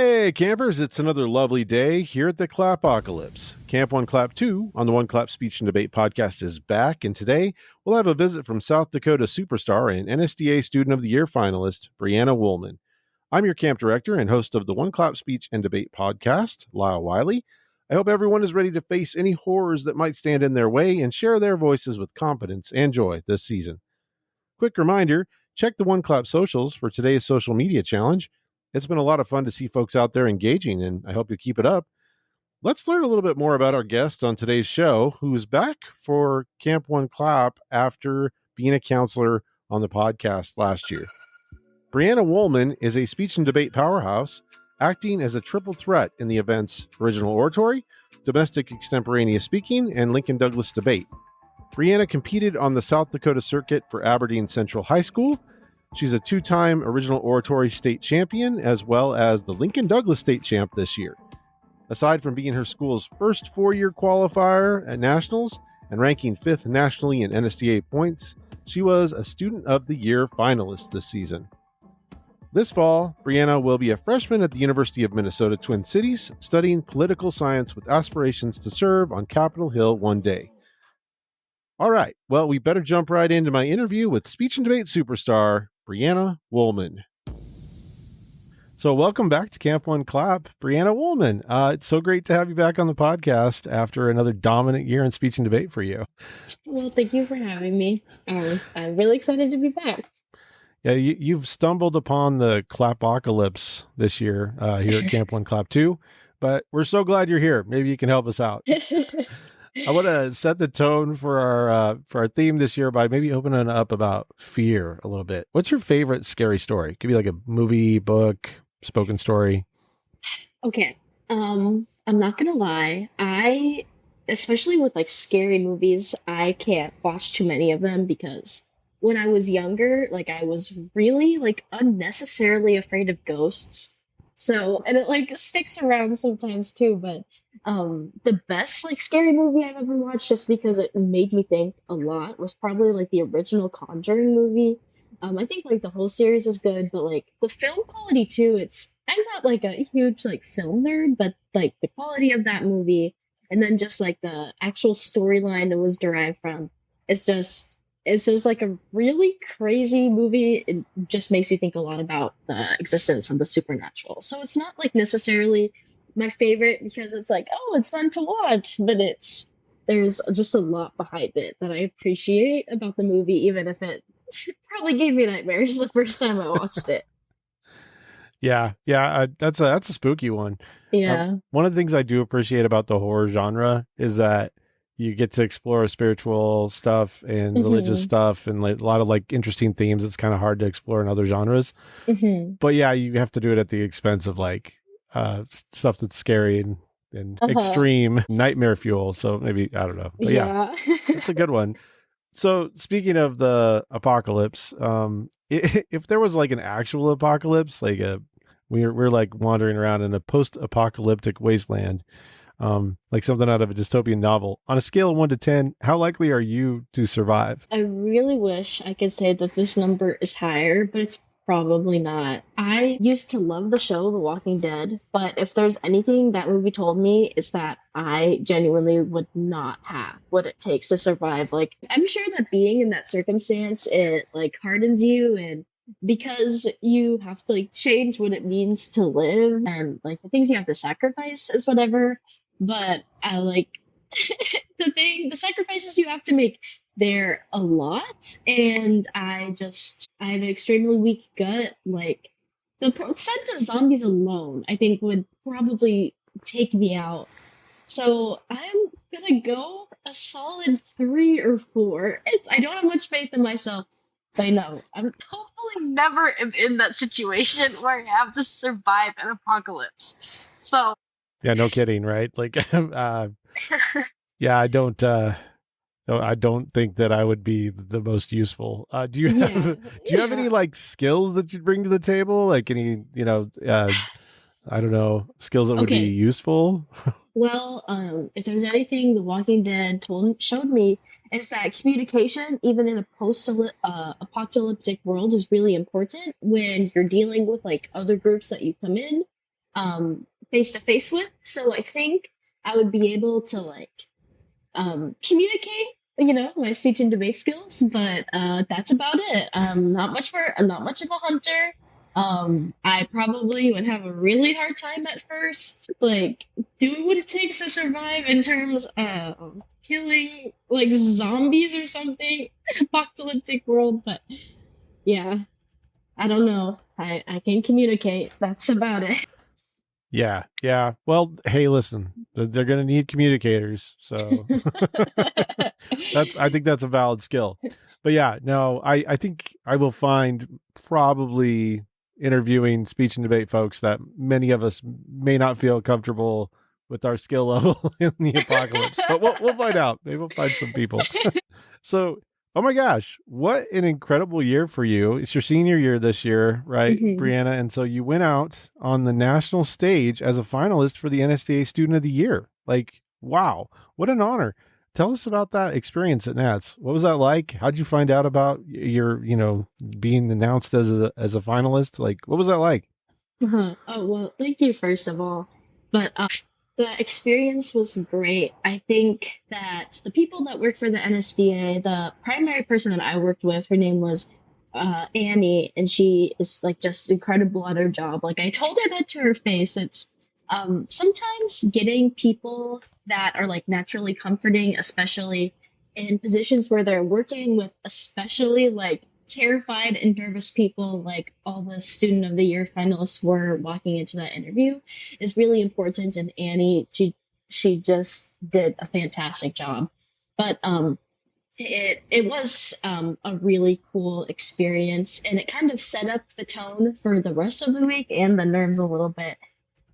Hey campers, it's another lovely day here at the Clapocalypse. Camp 1 Clap 2 on the One Clap Speech and Debate podcast is back, and today we'll have a visit from South Dakota superstar and NSDA Student of the Year finalist, Breanna Wollman. I'm your camp director and host of the One Clap Speech and Debate podcast, Lyle Wiley. I hope everyone is ready to face any horrors that might stand in their way and share their voices with confidence and joy this season. Quick reminder, check the One Clap socials for today's social media challenge. It's been a lot of fun to see folks out there engaging, and I hope you keep it up. Let's learn a little bit more about our guest on today's show, who is back for Camp One Clap after being a counselor on the podcast last year. Breanna Wollman is a speech and debate powerhouse, acting as a triple threat in the events Original Oratory, Domestic Extemporaneous Speaking, and Lincoln Douglas Debate. Breanna competed on the South Dakota circuit for Aberdeen Central High School. She's a two-time Original Oratory state champion, as well as the Lincoln Douglas state champ this year. Aside from being her school's first four-year qualifier at nationals and ranking 5th nationally in NSDA points, she was a Student of the Year finalist this season. This fall, Breanna will be a freshman at the University of Minnesota Twin Cities, studying political science with aspirations to serve on Capitol Hill one day. All right, well, we better jump right into my interview with speech and debate superstar, Breanna Wollman. So welcome back to Camp One Clap, Breanna Wollman. It's so great to have you back on the podcast after another dominant year in speech and debate for you. Well, thank you for having me. I'm really excited to be back. Yeah, you've stumbled upon the Clapocalypse this year here at Camp One Clap 2, but we're so glad you're here. Maybe you can help us out. I want to set the tone for our theme this year by maybe opening up about fear a little bit. What's your favorite scary story? Could be like a movie, book, spoken story. Okay. I'm not gonna lie. Especially with like scary movies, I can't watch too many of them because when I was younger, like I was really like unnecessarily afraid of ghosts. So, and it like sticks around sometimes too, but the best like scary movie I've ever watched just because it made me think a lot was probably like the original Conjuring movie. I think like the whole series is good, but like the film quality too, I'm not like a huge like film nerd, but like the quality of that movie and then just like the actual storyline that was derived from, it's just it's just like a really crazy movie. It just makes you think a lot about the existence of the supernatural. So it's not like necessarily my favorite because it's like, oh, it's fun to watch, but there's just a lot behind it that I appreciate about the movie, even if it probably gave me nightmares the first time I watched it. Yeah, that's a spooky one. Yeah. One of the things I do appreciate about the horror genre is that you get to explore spiritual stuff and religious hmm stuff and like a lot of like interesting themes. It's kind of hard to explore in other genres. hmm But yeah, you have to do it at the expense of like stuff that's scary and Uh-huh. extreme nightmare fuel. So maybe, I don't know. But yeah, Yeah. it's a good one. So speaking of the apocalypse, if there was like an actual apocalypse, like we're like wandering around in a post-apocalyptic wasteland, like something out of a dystopian novel. On a scale of 1 to 10, how likely are you to survive? I really wish I could say that this number is higher, but it's probably not. I used to love the show The Walking Dead, but if there's anything that movie told me, it's that I genuinely would not have what it takes to survive. Like, I'm sure that being in that circumstance, it like hardens you and because you have to like change what it means to live and like the things you have to sacrifice is whatever. But I like the sacrifices you have to make, they're a lot, and I have an extremely weak gut. Like scent of zombies alone, I think would probably take me out. So I'm gonna go a solid 3 or 4. I don't have much faith in myself, but I know I'm hopefully never am in that situation where I have to survive an apocalypse. So Yeah, no kidding, right? Like, yeah, no, I don't think that I would be the most useful. yeah, Do you have any yeah. like skills that you'd bring to the table? Like any, I don't know, skills that would be Okay. useful? Well, if there's anything The Walking Dead showed me, is that communication, even in a post-apocalyptic world, is really important when you're dealing with like other groups that you come in. face to face with. So I think I would be able to like communicate, my speech and debate skills, but that's about it. Not much of a hunter. I probably would have a really hard time at first, like doing what it takes to survive in terms of killing like zombies or something, apocalyptic world. But yeah, I don't know. I can communicate. That's about it. Yeah. Yeah. Well, hey, listen, they're going to need communicators. So I think that's a valid skill. But yeah, no, I think I will find probably interviewing speech and debate folks that many of us may not feel comfortable with our skill level in the apocalypse, but we'll find out. Maybe we'll find some people. So, oh my gosh, what an incredible year for you. It's your senior year this year, right, Mhm. Breanna? And so you went out on the national stage as a finalist for the NSDA Student of the Year. Like, wow, what an honor. Tell us about that experience at Nats. What was that like? How'd you find out about your, being announced as a finalist? Like, what was that like? Oh, well, thank you, first of all. But the experience was great. I think that the people that work for the NSDA, the primary person that I worked with, her name was Annie, and she is like just incredible at her job. Like I told her that to her face. It's sometimes getting people that are like naturally comforting, especially in positions where they're working with especially like terrified and nervous people like all the student of the year finalists were walking into that interview is really important. And Annie, she just did a fantastic job. But it was a really cool experience, and it kind of set up the tone for the rest of the week and the nerves a little bit.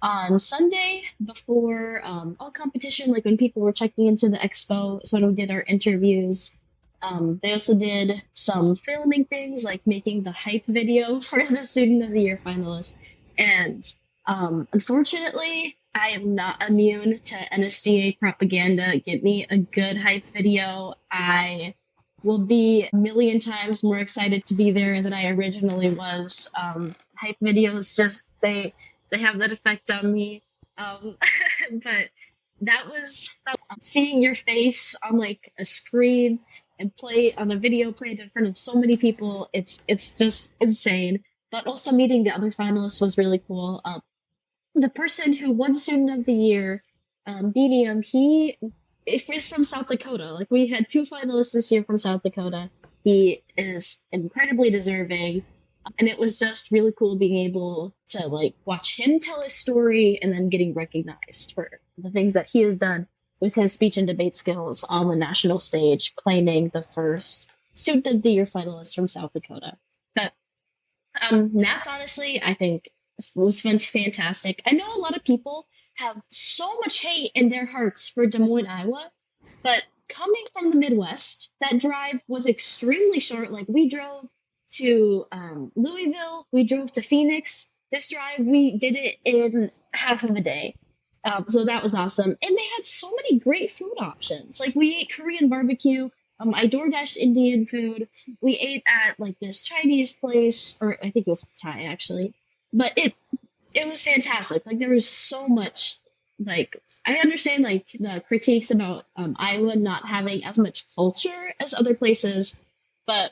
On Sunday, before all competition, like when people were checking into the expo, is when we did our interviews. They also did some filming things, like making the hype video for the Student of the Year finalists. And unfortunately, I am not immune to NSDA propaganda. Get me a good hype video. I will be a million times more excited to be there than I originally was. Hype videos just they have that effect on me. Um, but seeing your face on like a screen and play on a video played in front of so many people. It's just insane. But also meeting the other finalists was really cool. The person who won Student of the Year, BDM, he is from South Dakota. Like we had two finalists this year from South Dakota. He is incredibly deserving, and it was just really cool being able to like watch him tell his story and then getting recognized for the things that he has done with his speech and debate skills on the national stage, claiming the first Student of the Year finalist from South Dakota. But Nats, honestly, I think was fantastic. I know a lot of people have so much hate in their hearts for Des Moines, Iowa, but coming from the Midwest, that drive was extremely short. Like we drove to Louisville, we drove to Phoenix. This drive, we did it in half of a day. So that was awesome. And they had so many great food options. Like we ate Korean barbecue. I DoorDashed Indian food. We ate at like this Chinese place, or I think it was Thai actually. But it was fantastic. Like there was so much. Like I understand like the critiques about Iowa not having as much culture as other places, but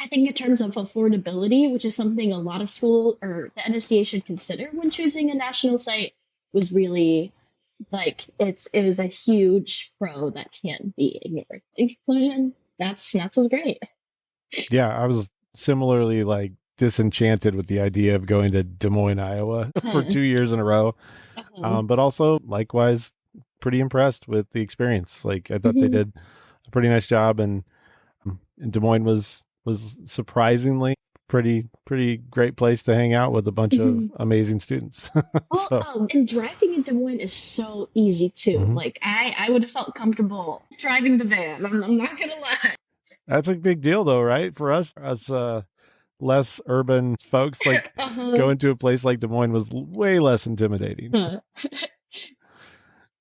I think in terms of affordability, which is something a lot of school or the NSDA should consider when choosing a national site, was really like it was a huge pro that can't be ignored. In conclusion, that's was great. Yeah, I was similarly like disenchanted with the idea of going to Des Moines, Iowa for Uh-huh. 2 years in a row. Uh-huh. But also likewise pretty impressed with the experience. Like I thought they Hmm. did a pretty nice job, and Des Moines was surprisingly pretty great place to hang out with a bunch of Hmm. amazing students. Well, So and driving in Des Moines is so easy too. mhm. Like I would have felt comfortable driving the van. I'm not gonna lie. That's a big deal though, right? For us as less urban folks, like Uh-huh. going to a place like Des Moines was way less intimidating. Huh.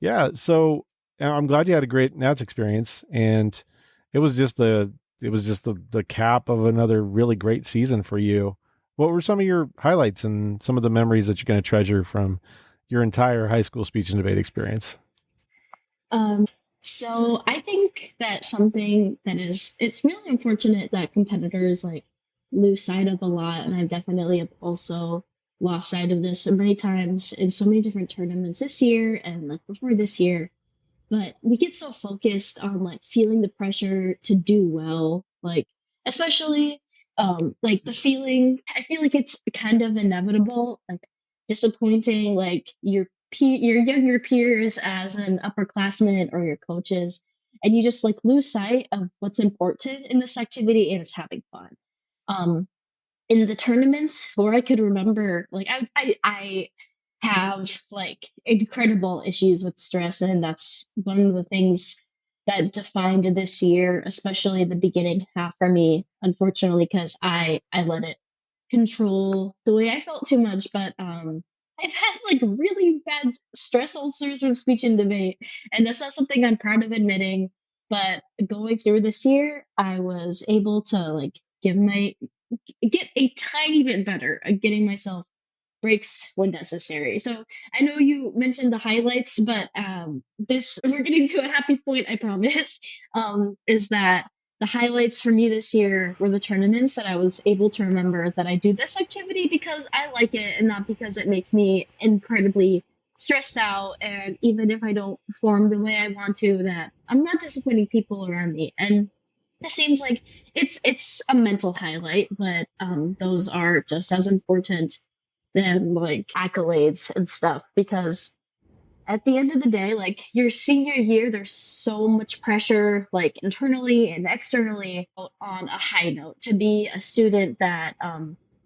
Yeah, so I'm glad you had a great Nats experience, and it was just the cap of another really great season for you. What were some of your highlights and some of the memories that you're going to treasure from your entire high school speech and debate experience? Um, so I think that something that it's really unfortunate that competitors like lose sight of a lot, and I've definitely also lost sight of this so many times in so many different tournaments this year and like before this year. But we get so focused on like feeling the pressure to do well, like especially like the feeling. I feel like it's kind of inevitable, like disappointing like your younger peers as an upperclassman or your coaches, and you just like lose sight of what's important in this activity, and it's having fun. um in the tournaments where I could remember, like I have like incredible issues with stress, and that's one of the things that defined this year, especially the beginning half for me, unfortunately, because I let it control the way I felt too much. But I've had like really bad stress ulcers from speech and debate, and that's not something I'm proud of admitting. But going through this year, I was able to like get a tiny bit better at getting myself breaks when necessary. So I know you mentioned the highlights, but this we're getting to a happy point, I promise. Is that the highlights for me this year were the tournaments that I was able to remember that I do this activity because I like it and not because it makes me incredibly stressed out. And even if I don't perform the way I want to, that I'm not disappointing people around me. And it seems like it's a mental highlight, but those are just as important than like accolades and stuff, because at the end of the day, like your senior year, there's so much pressure, like internally and externally, on a high note to be a student that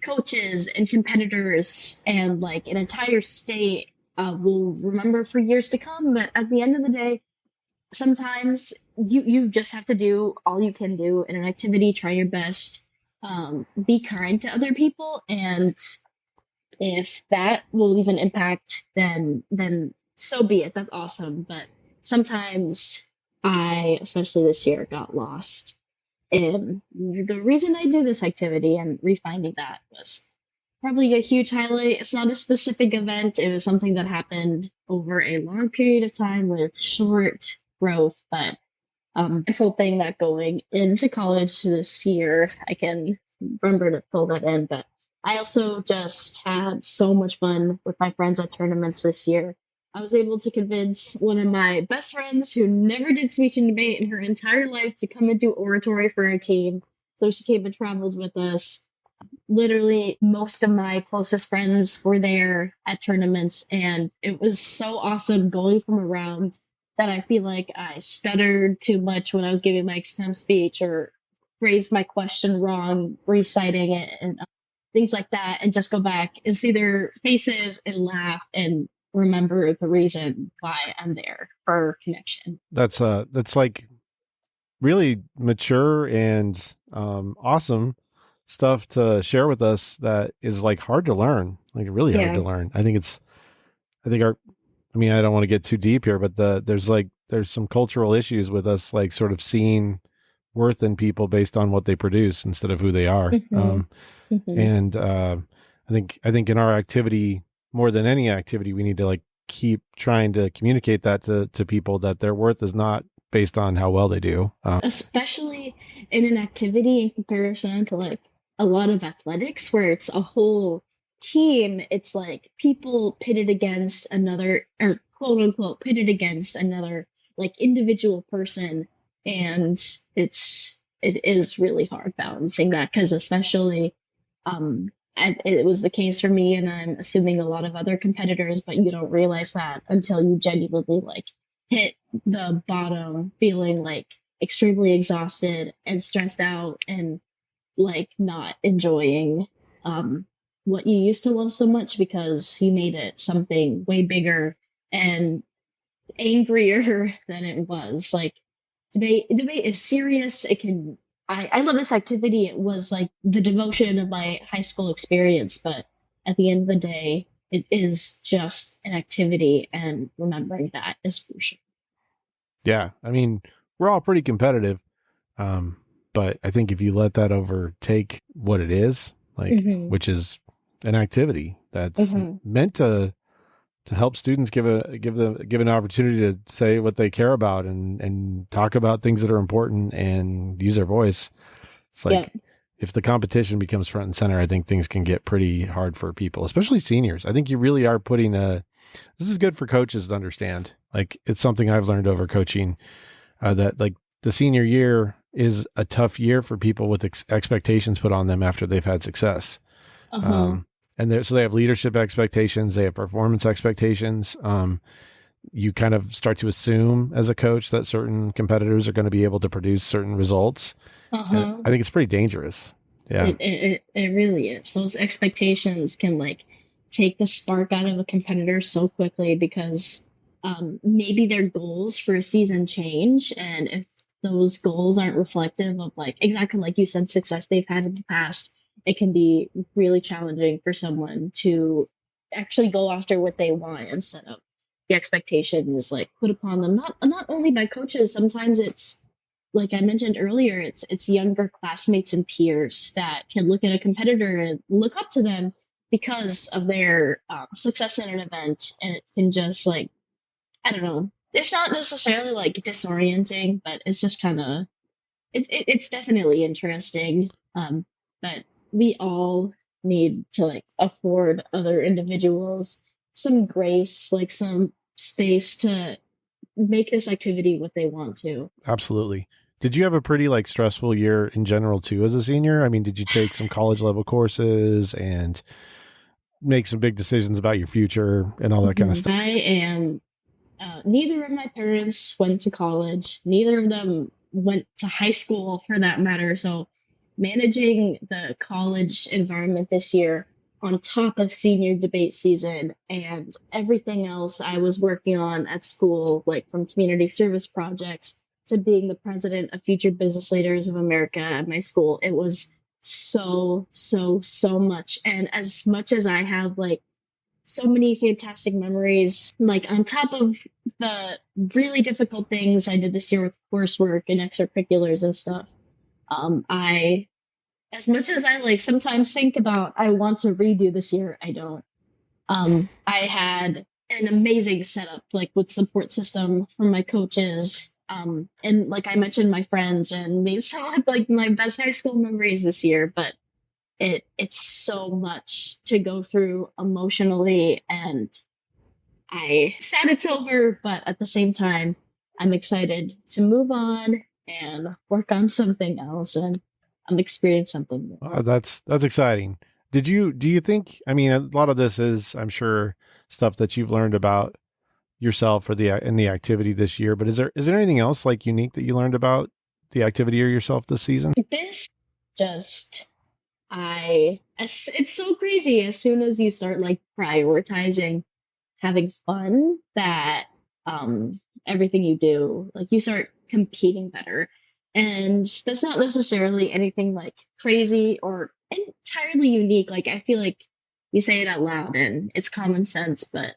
coaches and competitors and like an entire state will remember for years to come. But at the end of the day, sometimes you just have to do all you can do in an activity, try your best, be kind to other people, and if that will even impact, then so be it. That's awesome. But sometimes I, especially this year, got lost. And the reason I do this activity and refinding that was probably a huge highlight. It's not a specific event. It was something that happened over a long period of time with short growth. But I'm hoping that going into college this year, I can remember to pull that in. But I also just had so much fun with my friends at tournaments this year. I was able to convince one of my best friends who never did speech and debate in her entire life to come and do oratory for our team. So she came and traveled with us. Literally, most of my closest friends were there at tournaments, and it was so awesome going from around that I feel like I stuttered too much when I was giving my extem speech or phrased my question wrong, reciting it, and things like that, and just go back and see their faces and laugh and remember the reason why I'm there for connection. That's like really mature and awesome stuff to share with us that is like hard to learn, like really hard Yeah. to learn. I think our, I mean, I don't want to get too deep here, but there's some cultural issues with us, like sort of seeing worth in people based on what they produce instead of who they are. Hmm. Hmm. And I think in our activity, more than any activity, we need to like keep trying to communicate that to people that their worth is not based on how well they do. Especially in an activity in comparison to like a lot of athletics where it's a whole team. It's like people pitted against another, or quote unquote pitted against another like individual person. And it is really hard balancing that, because especially and it was the case for me, and I'm assuming a lot of other competitors, but you don't realize that until you genuinely like hit the bottom, feeling like extremely exhausted and stressed out and like not enjoying um what you used to love so much because you made it something way bigger and angrier than it was. Like debate is serious. It can I love this activity. It was like the devotion of my high school experience, but at the end of the day, it is just an activity, and remembering that is crucial. Yeah, I mean, we're all pretty competitive, but I think if you let that overtake what it is, like, Mm-hmm. which is an activity that's Mm-hmm. meant to help students give an opportunity to say what they care about and talk about things that are important and use their voice. It's Yep. like if the competition becomes front and center, I think things can get pretty hard for people, especially seniors. I think you really are putting this is good for coaches to understand. Like it's something I've learned over coaching that like the senior year is a tough year for people with expectations put on them after they've had success. Uh-huh. Um, and so they have leadership expectations, they have performance expectations. You kind of start to assume as a coach that certain competitors are going to be able to produce certain results. And Uh-huh. I think it's pretty dangerous. Yeah, It really is. Those expectations can like take the spark out of a competitor so quickly because maybe their goals for a season change, and if those goals aren't reflective of like exactly like you said, success they've had in the past, it can be really challenging for someone to actually go after what they want instead of the expectation is like put upon them. Not only by coaches, sometimes it's like I mentioned earlier, it's younger classmates and peers that can look at a competitor and look up to them because of their success in an event, and it can just like I don't know. It's not necessarily like disorienting, but it's just kind of it's definitely interesting. But we all need to like afford other individuals some grace, like some space to make this activity what they want to. absolutely. Did you have a pretty like stressful year in general too as a senior? I mean, did you take some college level courses and make some big decisions about your future and all that kind of Mhm. stuff? I am neither of my parents went to college. Neither of them went to high school for that matter. So managing the college environment this year on top of senior debate season and everything else I was working on at school, like from community service projects to being the president of Future Business Leaders of America at my school, it was so much. And as much as I have like so many fantastic memories. Like on top of the really difficult things I did this year with coursework and extracurriculars and stuff, I as much as I like sometimes think about I want to redo this year, I don't. I had an amazing setup, like with support system from my coaches. And like I mentioned, my friends and made some of like my best high school memories this year, but it's so much to go through emotionally and I sad it's over, but at the same time, I'm excited to move on and work on something else and experience something new. That's exciting. Do you think, I mean, a lot of this is, I'm sure, stuff that you've learned about yourself or in the activity this year, but is there anything else like unique that you learned about the activity or yourself this season? This just it's so crazy as soon as you start like prioritizing having fun that everything you do like you start competing better, and that's not necessarily anything like crazy or entirely unique. Like I feel like you say it out loud and it's common sense, but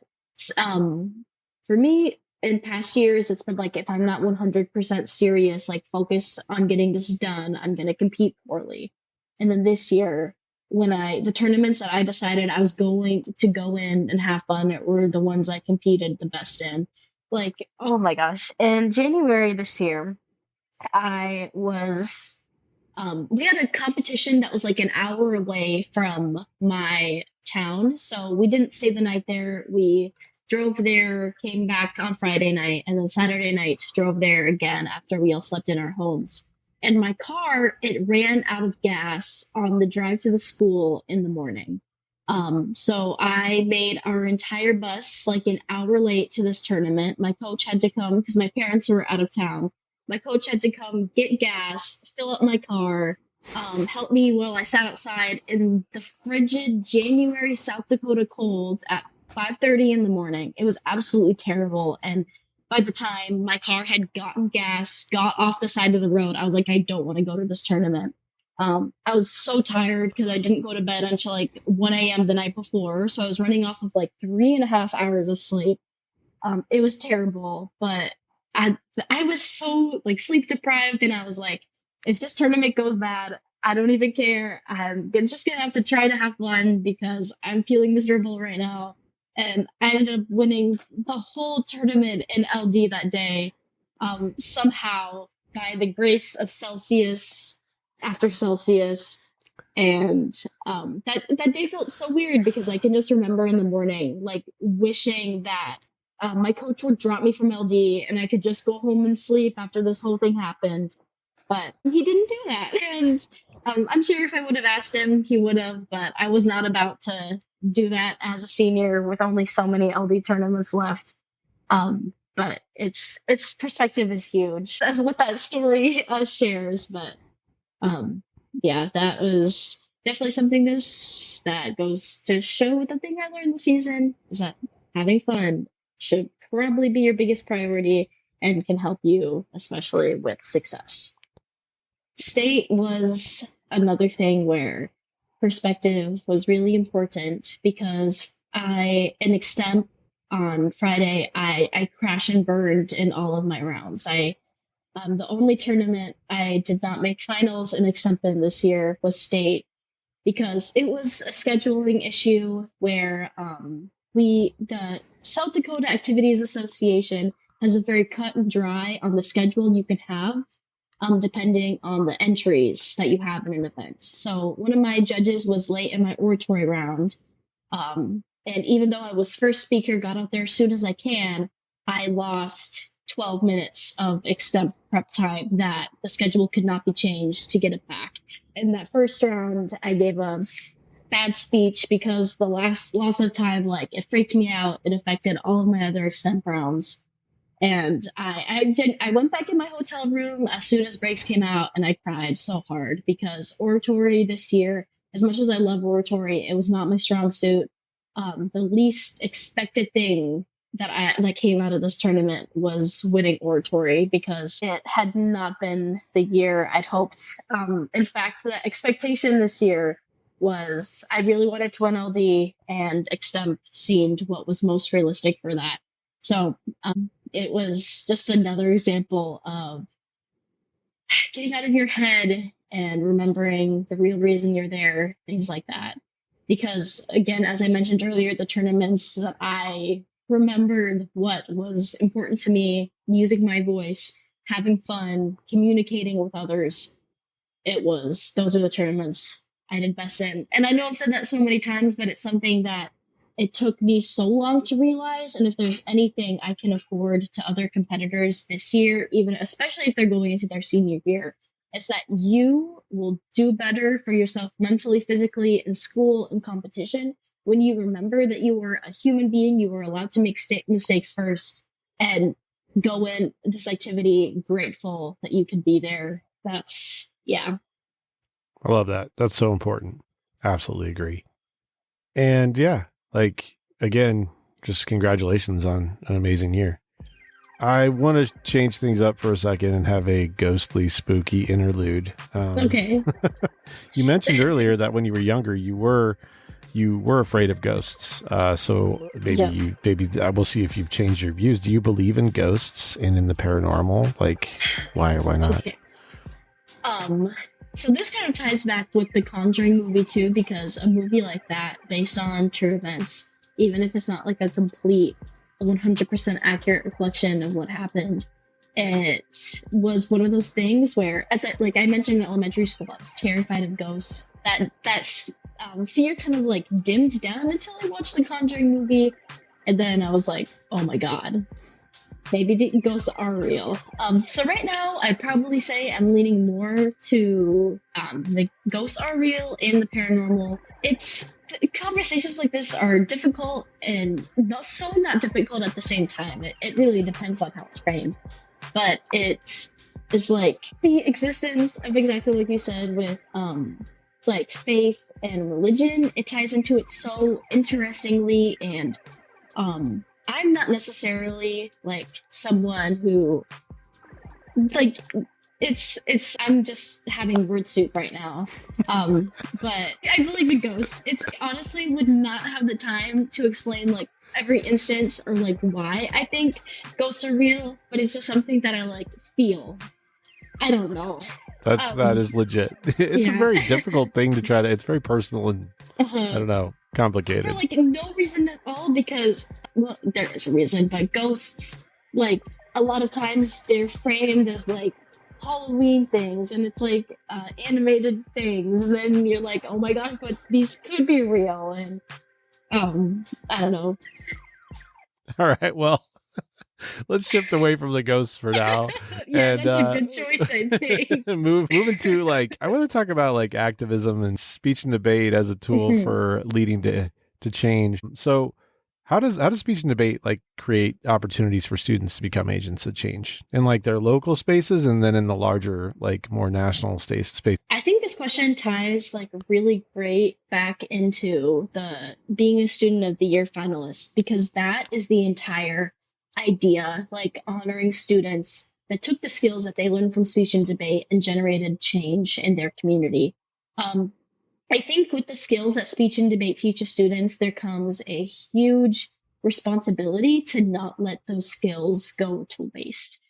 um for me in past years it's been like if I'm not 100% serious like focused on getting this done, I'm going to compete poorly. And then this year when the tournaments that I decided I was going to go in and have fun were the ones I competed the best in. Like, oh my gosh. In January this year, I was we had a competition that was like an hour away from my town. So we didn't stay the night there. We drove there, came back on Friday night, and then Saturday night drove there again after we all slept in our homes. And my car, it ran out of gas on the drive to the school in the morning. So I made our entire bus like an hour late to this tournament. My coach had to come because my parents were out of town. My coach had to come get gas, fill up my car, help me while I sat outside in the frigid January South Dakota cold at 5:30 in the morning. It was absolutely terrible. And by the time my car had gotten gas, got off the side of the road, I was like, I don't want to go to this tournament. I was so tired because I didn't go to bed until like 1 a.m. the night before. So I was running off of like 3.5 hours of sleep. It was terrible, but I I was so like sleep deprived, and I was like, if this tournament goes bad, I don't even care. Just gonna have to try to have fun because I'm feeling miserable right now. And I ended up winning the whole tournament in LD that day, somehow by the grace of Celsius after Celsius. And that day felt so weird because I can just remember in the morning, like wishing that my coach would drop me from LD and I could just go home and sleep after this whole thing happened. But he didn't do that. And I'm sure if I would have asked him, he would have, but I was not about to do that as a senior with only so many LD tournaments left. But its perspective is huge as what that story shares. But um, yeah, that was definitely something that goes to show the thing I learned this season is that having fun should probably be your biggest priority and can help you, especially with success. State was another thing where perspective was really important because in extemp on Friday, I crashed and burned in all of my rounds. The only tournament I did not make finals in extemp in this year was state because it was a scheduling issue where the South Dakota Activities Association has a very cut and dry on the schedule you can have, depending on the entries that you have in an event. So one of my judges was late in my oratory round, and even though I was first speaker, got out there as soon as I can, I lost 12 minutes of extemp prep time that the schedule could not be changed to get it back. In that first round, I gave a bad speech because the last loss of time, like, it freaked me out. It affected all of my other extemp rounds. And I went back in my hotel room as soon as breaks came out, and I cried so hard because oratory this year, as much as I love oratory, it was not my strong suit. The least expected thing that came out of this tournament was winning oratory because it had not been the year I'd hoped. In fact, the expectation this year was I really wanted to win LD, and extemp seemed what was most realistic for that. So it was just another example of getting out of your head and remembering the real reason you're there, things like that. Because, again, as I mentioned earlier, the tournaments that I remembered what was important to me, using my voice, having fun, communicating with others, those are the tournaments I'd invest in. And I know I've said that so many times, but it's something that it took me so long to realize. And if there's anything I can afford to other competitors this year, even especially if they're going into their senior year, it's that you will do better for yourself mentally, physically, in school and competition when you remember that you were a human being, you were allowed to make mistakes first, and go in this activity grateful that you could be there. Yeah. I love that. That's so important. Absolutely agree. And yeah, like, again, just congratulations on an amazing year. I want to change things up for a second and have a ghostly, spooky interlude. Okay. You mentioned earlier that when you were younger, you were afraid of ghosts. So maybe Yeah. we'll see if you've changed your views. Do you believe in ghosts and in the paranormal? Like, why or why not? Okay. So this kind of ties back with the Conjuring movie too, because a movie like that, based on true events, even if it's not like a complete 100% accurate reflection of what happened, it was one of those things where, like I mentioned in elementary school, I was terrified of ghosts. That's fear kind of like dimmed down until I watched the Conjuring movie, and then I was like, oh my god, maybe the ghosts are real. So right now, I'd probably say I'm leaning more to the ghosts are real and the paranormal. Conversations like this are difficult and not difficult at the same time. It really depends on how it's framed, but it is like the existence of, exactly like you said, with like faith and religion. It ties into it so interestingly, and I'm not necessarily like someone who like I'm just having word soup right now. But I believe in ghosts. It's honestly would not have the time to explain like every instance or like why I think ghosts are real, but it's just something that I like feel. I don't know. That Um, is legit. It's a yeah. very difficult thing to try to. It's very personal and I uh don't know, For complicated. like no reason at all, because well, there is a reason, but ghosts, like, a lot of times they're framed as like Halloween things, and it's like animated things, and then you're like, oh my gosh, but these could be real. And I don't know. All right, well, let's shift away from the ghosts for now Yeah, and that's a good choice, I think. move into like I want to talk about like activism and speech and debate as a tool Mhm. for leading to change. So how does speech and debate like create opportunities for students to become agents of change in like their local spaces and then in the larger like more national space? I think this question ties like really great back into the being a student of the year finalist, because that is the entire idea, like honoring students that took the skills that they learned from speech and debate and generated change in their community. Um, I think with the skills that speech and debate teaches students, there comes a huge responsibility to not let those skills go to waste.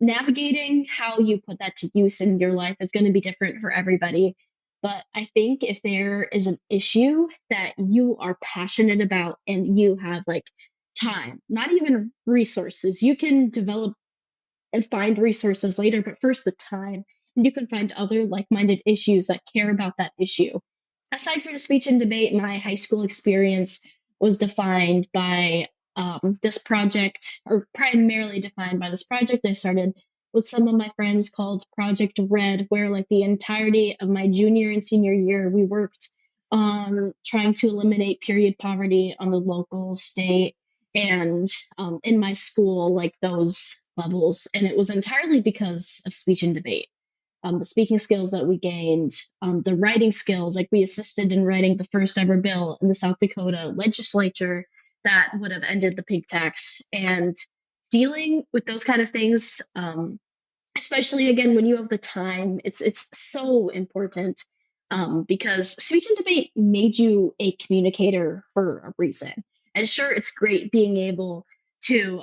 Navigating how you put that to use in your life is going to be different for everybody. But I think if there is an issue that you are passionate about and you have like time, not even resources, you can develop and find resources later, but first the time. And you can find other like minded issues that care about that issue. Aside from speech and debate, my high school experience was defined by this project, or primarily defined by this project I started with some of my friends called Project Red, where like the entirety of my junior and senior year, we worked on trying to eliminate period poverty on the local, state, and in my school, like those levels. And it was entirely because of speech and debate. The speaking skills that we gained, the writing skills, like we assisted in writing the first ever bill in the South Dakota legislature that would have ended the pig tax. And dealing with those kind of things, especially again when you have the time, it's so important, because speech and debate made you a communicator for a reason. And sure, it's great being able to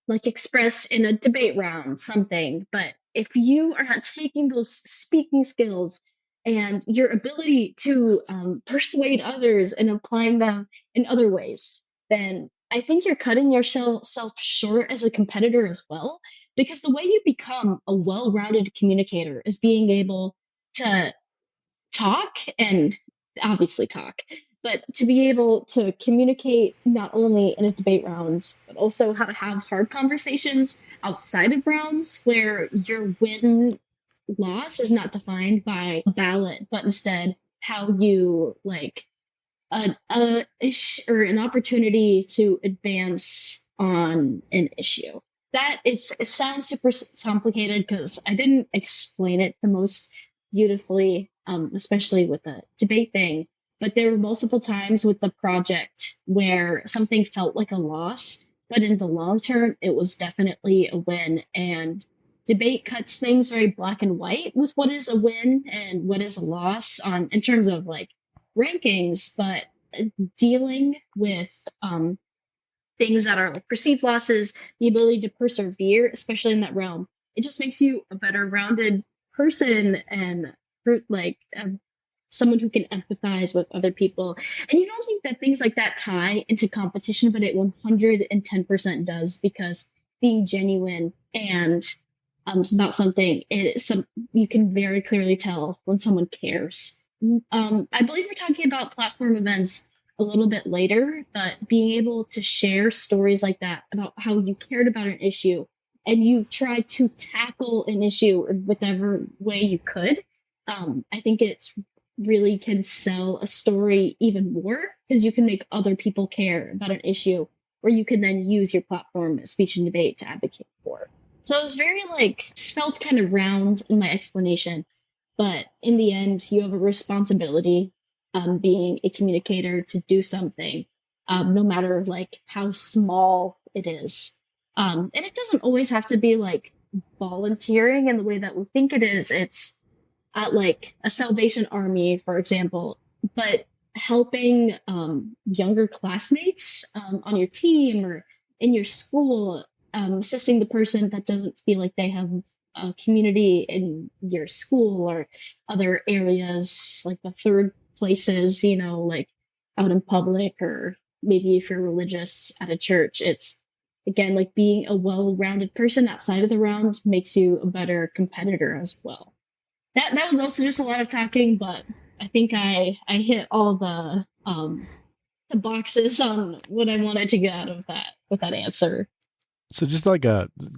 like express in a debate round something, but if you are not taking those speaking skills and your ability to persuade others and applying them in other ways, then I think you're cutting yourself short as a competitor as well, because the way you become a well-rounded communicator is being able to talk, and obviously talk, but to be able to communicate not only in a debate round, but also how to have hard conversations outside of rounds where your win loss is not defined by a ballot, but instead how you like or an opportunity to advance on an issue. That it sounds super complicated because I didn't explain it the most beautifully, especially with the debate thing. But there were multiple times with the project where something felt like a loss, but in the long term, it was definitely a win. And debate cuts things very black and white with what is a win and what is a loss on in terms of like rankings, but dealing with things that are like perceived losses, the ability to persevere, especially in that realm, it just makes you a better rounded person and like someone who can empathize with other people. And you don't think that things like that tie into competition, but it 110% does, because being genuine and about something, you can very clearly tell when someone cares. I believe we're talking about platform events a little bit later, but being able to share stories like that about how you cared about an issue and you tried to tackle an issue in whatever way you could, I think it's really can sell a story even more, because you can make other people care about an issue, or you can then use your platform, speech and debate, to advocate for. So it was very like felt kind of round in my explanation, but in the end, you have a responsibility, being a communicator, to do something, no matter like how small it is. And it doesn't always have to be like volunteering in the way that we think it is. It's at like a Salvation Army, for example, but helping younger classmates on your team or in your school, assisting the person that doesn't feel like they have a community in your school or other areas, like the third places, like out in public, or maybe if you're religious at a church, it's again like being a well-rounded person outside of the round makes you a better competitor as well. That was also just a lot of talking, but I think I hit all the boxes on what I wanted to get out of that with that answer. So just like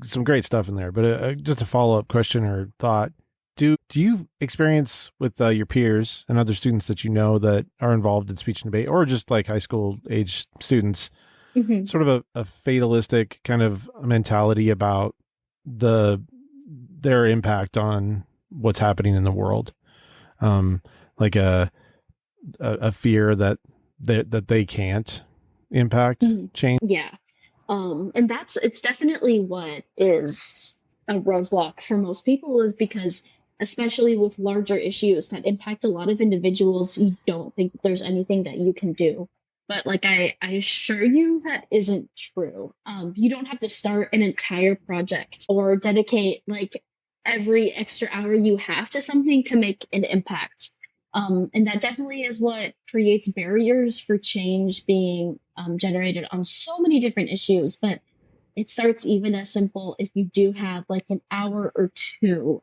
some great stuff in there, but just a follow up question or thought. Do you experience with your peers and other students that you know that are involved in speech and debate, or just like high school age students, Hmm. sort of a fatalistic kind of mentality about the their impact on what's happening in the world, um, like a fear that they can't impact Hmm. change? Yeah. And it's definitely what is a roadblock for most people, is because especially with larger issues that impact a lot of individuals, you don't think there's anything that you can do. But like I assure you that isn't true. You don't have to start an entire project or dedicate like every extra hour you have to something to make an impact. And that definitely is what creates barriers for change being generated on so many different issues. But it starts even as simple if you do have like an hour or two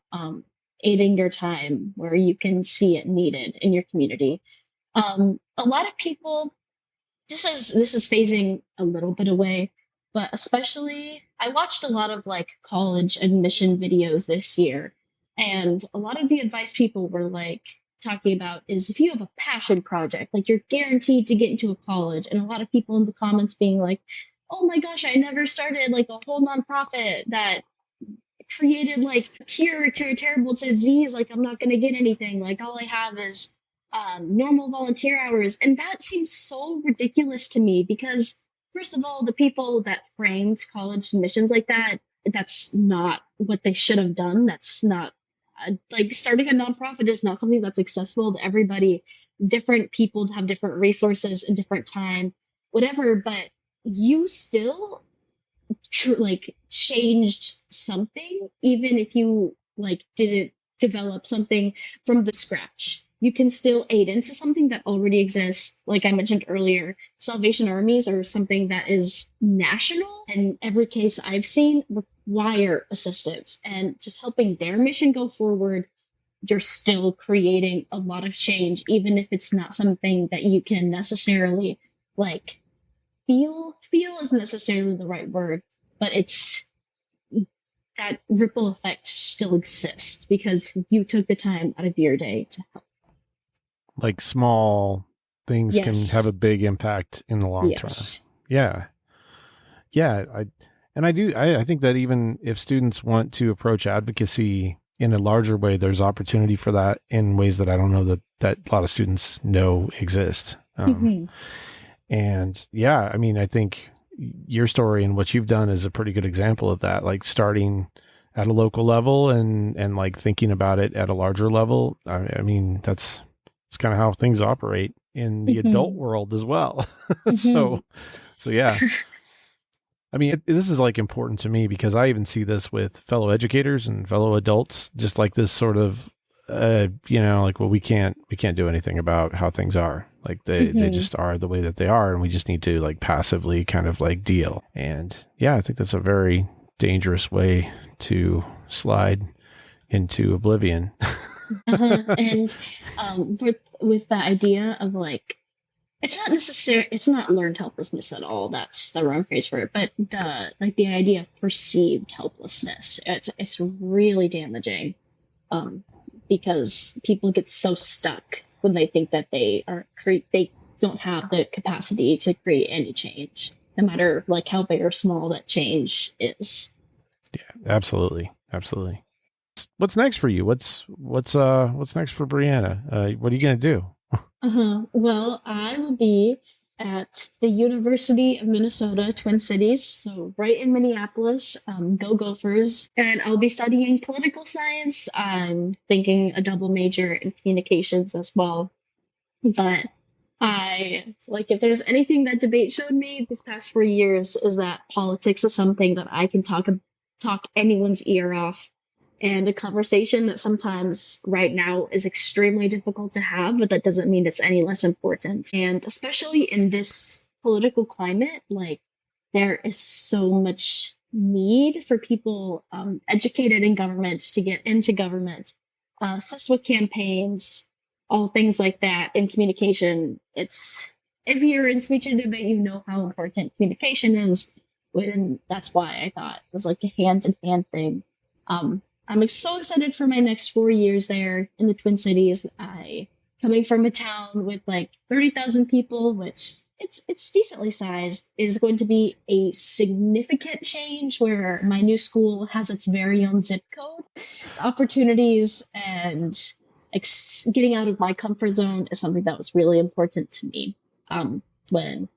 aiding your time where you can see it needed in your community. A lot of people, this is phasing a little bit away, but especially I watched a lot of like college admission videos this year, and a lot of the advice people were like talking about is if you have a passion project, like you're guaranteed to get into a college, and a lot of people in the comments being like, "Oh my gosh, I never started like a whole nonprofit that created like a cure to a terrible disease. Like I'm not gonna get anything. Like all I have is normal volunteer hours." And that seems so ridiculous to me because, first of all, the people that framed college admissions like that, that's not what they should have done. That's not like starting a nonprofit is not something that's accessible to everybody. Different people have different resources and different time, whatever. But you still like changed something, even if you like didn't develop something from the scratch. You can still aid into something that already exists. Like I mentioned earlier, Salvation Armies are something that is national, and every case I've seen require assistance, and just helping their mission go forward, you're still creating a lot of change, even if it's not something that you can necessarily like feel isn't necessarily the right word, but it's that ripple effect still exists because you took the time out of your day to help. Like small things can have Yes. a big impact in the long term. Yes. Yeah. Yeah. I think that even if students want to approach advocacy in a larger way, there's opportunity for that in ways that I don't know that a lot of students know exist. Hmm. And yeah, I mean, I think your story and what you've done is a pretty good example of that, like starting at a local level and like thinking about it at a larger level. I mean, it's kind of how things operate in the adult Hmm. world as well. Hmm. So yeah, I mean, this is like important to me because I even see this with fellow educators and fellow adults, just like this sort of, like, well, we can't do anything about how things are. Like they Hmm. just are the way that they are, and we just need to like passively kind of like deal. And yeah, I think that's a very dangerous way to slide into oblivion. Uh-huh. And with the idea of like it's not learned helplessness at all. That's the wrong phrase for it. But the idea of perceived helplessness, it's really damaging. Um, because people get so stuck when they think that they don't have the capacity to create any change, no matter like how big or small that change is. Absolutely, absolutely. What's next for you? What's next for Breanna? What are you gonna do? Uh-huh. Well, I will be at the University of Minnesota, Twin Cities, so right in Minneapolis. Go Gophers! And I'll be studying political science. I'm thinking a double major in communications as well. But I like if there's anything that debate showed me these past 4 years is that politics is something that I can talk anyone's ear off. and a conversation that sometimes right now is extremely difficult to have, but that doesn't mean it's any less important. And especially in this political climate, like there is so much need for people educated in government to get into government, assist with campaigns, all things like that in communication. It's if you're in speech and debate, you know how important communication is. And that's why I thought it was like a hand in hand thing. Um, I'm so excited for my next 4 years there in the Twin Cities. I coming from a town with like 30,000 people, which it's decently sized, is going to be a significant change where my new school has its very own zip code. Opportunities and getting out of my comfort zone is something that was really important to me when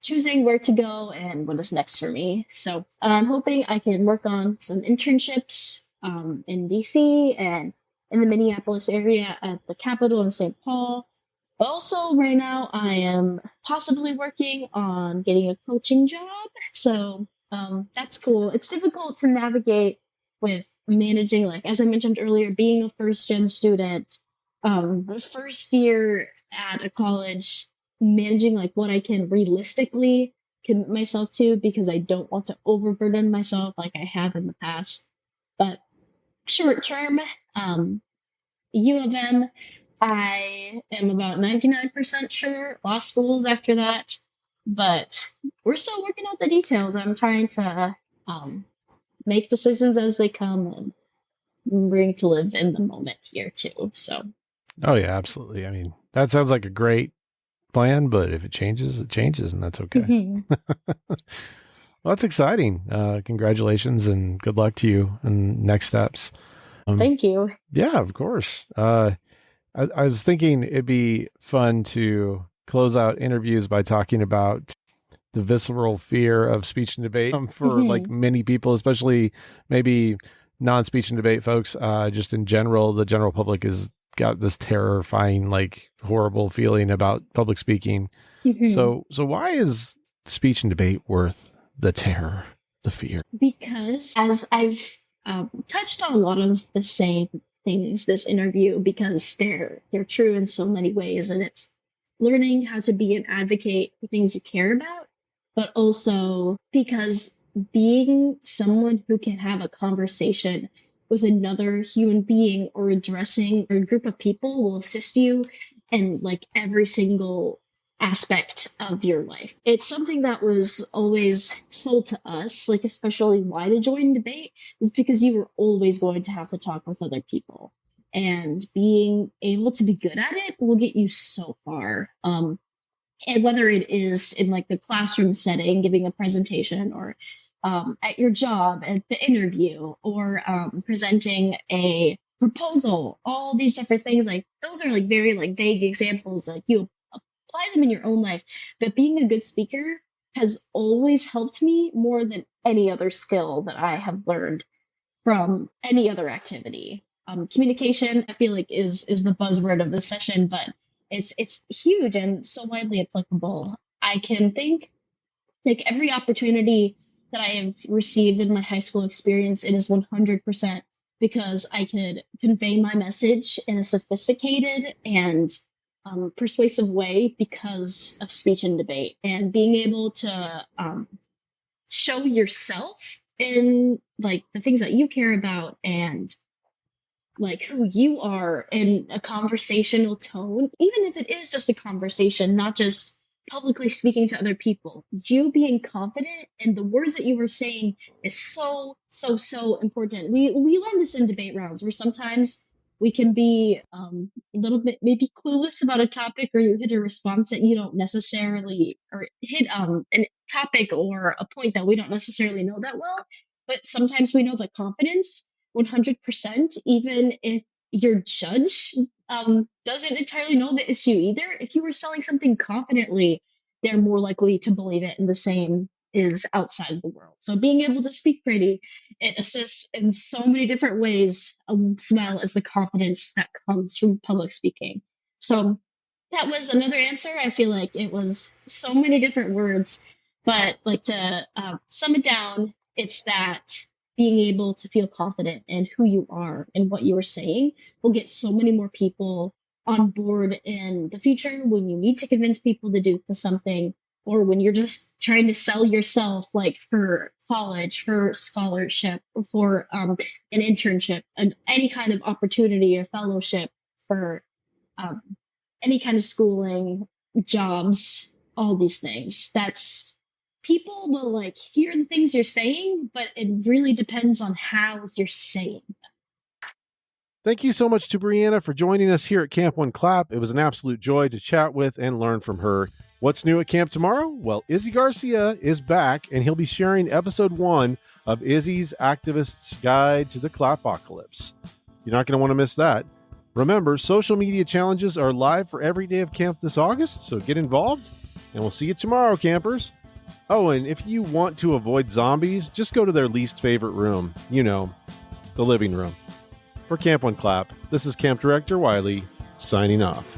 choosing where to go and what is next for me. So I'm hoping I can work on some internships in DC and in the Minneapolis area at the Capitol in St. Paul. But also, right now, I am possibly working on getting a coaching job. So that's cool. It's difficult to navigate with managing, like, as I mentioned earlier, being a first gen student, the first year at a college, managing like what I can realistically commit myself to because I don't want to overburden myself like I have in the past. But short term, U of M, I am about 99% sure. Law schools after that, but we're still working out the details. I'm trying to um, make decisions as they come and bring to live in the moment here too. So, Oh yeah, absolutely. I mean, that sounds like a great plan, but if it changes, and that's okay. mhm. Well, that's exciting. Congratulations and good luck to you and next steps. Thank you. Yeah, of course. I was thinking it'd be fun to close out interviews by talking about the visceral fear of speech and debate for like Mhm. many people, especially maybe non-speech and debate folks. Just in general, the general public has got this terrifying, like horrible feeling about public speaking. Mhm. So why is speech and debate worth the terror, the fear? Because as I've touched on a lot of the same things this interview because they're true in so many ways, and it's learning how to be an advocate for things you care about, but also because being someone who can have a conversation with another human being or addressing a group of people will assist you in like every single aspect of your life. It's something that was always sold to us, like especially why to join debate is because you were always going to have to talk with other people. And being able to be good at it will get you so far. And whether it is in like the classroom setting, giving a presentation, or at your job, at the interview, or presenting a proposal, all these different things, like those are like very like vague examples. Like you apply them in your own life. But being a good speaker has always helped me more than any other skill that I have learned from any other activity. Communication, I feel like is the buzzword of this session, but it's huge and so widely applicable. I can think like every opportunity that I have received in my high school experience, it is 100% because I could convey my message in a sophisticated and persuasive way because of speech and debate and being able to show yourself in like the things that you care about and like who you are in a conversational tone, even if it is just a conversation, not just publicly speaking to other people. You being confident in the words that you were saying is so, so, so important. We learn this in debate rounds where sometimes we can be a little bit maybe clueless about a topic, or you hit a response that you don't necessarily, or hit a topic or a point that we don't necessarily know that well. But sometimes we know that confidence 100%, even if your judge doesn't entirely know the issue either. If you were selling something confidently, they're more likely to believe it, and the same is outside the world. So being able to speak pretty, it assists in so many different ways, as well as the confidence that comes from public speaking. So that was another answer. I feel like it was so many different words, but like to sum it down, it's that being able to feel confident in who you are and what you are saying will get so many more people on board in the future when you need to convince people to do something, or when you're just trying to sell yourself, like for college, for scholarship, for an internship, and any kind of opportunity or fellowship, for um, any kind of schooling, jobs, all these things. That's People will like hear the things you're saying, but it really depends on how you're saying. Thank you so much to Breanna for joining us here at Camp One Clap. It was an absolute joy to chat with and learn from her. What's new at camp tomorrow? Well, Izzy Garcia is back, and he'll be sharing episode 1 of Izzy's Activist's Guide to the Clapocalypse. You're not going to want to miss that. Remember, social media challenges are live for every day of camp this August, so get involved, and we'll see you tomorrow, campers. Oh, and if you want to avoid zombies, just go to their least favorite room. You know, the living room. For Camp One Clap, this is Camp Director Wiley, signing off.